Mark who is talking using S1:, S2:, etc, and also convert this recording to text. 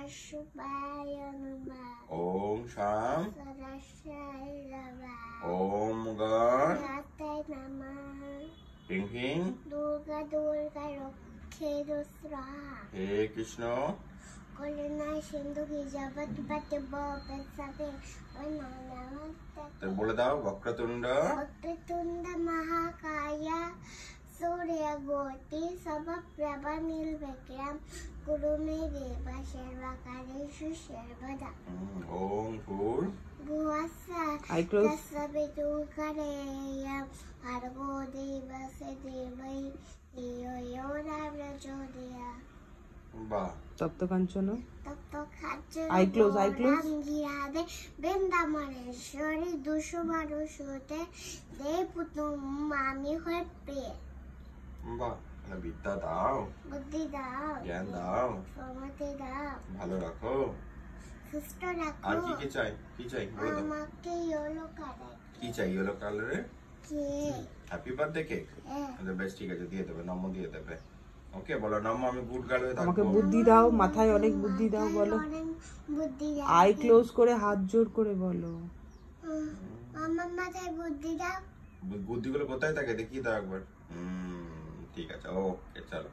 S1: सदाशिवाय नमः।
S2: ओम शाम
S1: सदाशिवाय नमः।
S2: ओम गण
S1: गणाय नमः।
S2: ह्रीं ह्रीं
S1: दुर्गा दुर्गा रक्षे स्वाहा।
S2: हे कृष्ण
S1: करुणा सिंधु की जगत पति सवे
S2: तो बोले दाओ वक्रतुंड
S1: वक्रतुंड महाकाय सूर्य कोटि समप्रभा निर्विघ्नं कुरु मे देव सर्वकार्येषु सर्वदा।
S2: ओम भूर्
S1: भुवस्सः तस्सवितुर्वरेण्यं भर्गो देवस्य धीमहि धियो यो न प्रचोदयात्।
S2: वाह
S3: तप्त कांचन
S1: तप्त कांचन
S3: आई क्लोज
S1: राधे बृंदावनेश्वरी दुष्मानुषुते देवपुत्र मामी हुए प्रिय।
S2: वाह ना विद्या दाओ
S1: बुद्धि दाओ
S2: ज्ञान दाओ
S1: समति दाओ
S2: ভালো রাখো
S1: সুস্থ রাখো।
S2: আর কি চাই বলে দাও
S1: আমাকে ইয়েলো কালার
S2: কি চাই ইয়েলো কালারে
S1: কেক।
S2: হ্যাপি বার্থডে কেক আচ্ছা বেশ ঠিক আছে দিয়ে দেবে নম্ম দিয়ে দেবে ওকে বলো নম্ম আমি গুড গার্ল হয়ে থাকবো
S3: আমাকে বুদ্ধি দাও মাথায় অনেক বুদ্ধি দাও বলো
S1: বুদ্ধি দাও
S3: আই ক্লোজ করে হাত জোর করে বলো
S1: আমার মাথায় বুদ্ধি দাও।
S2: বুদ্ধিগুলো কোথায় থাকে দেখিয়ে দাও একবার ঠিক আছে ওকে চলো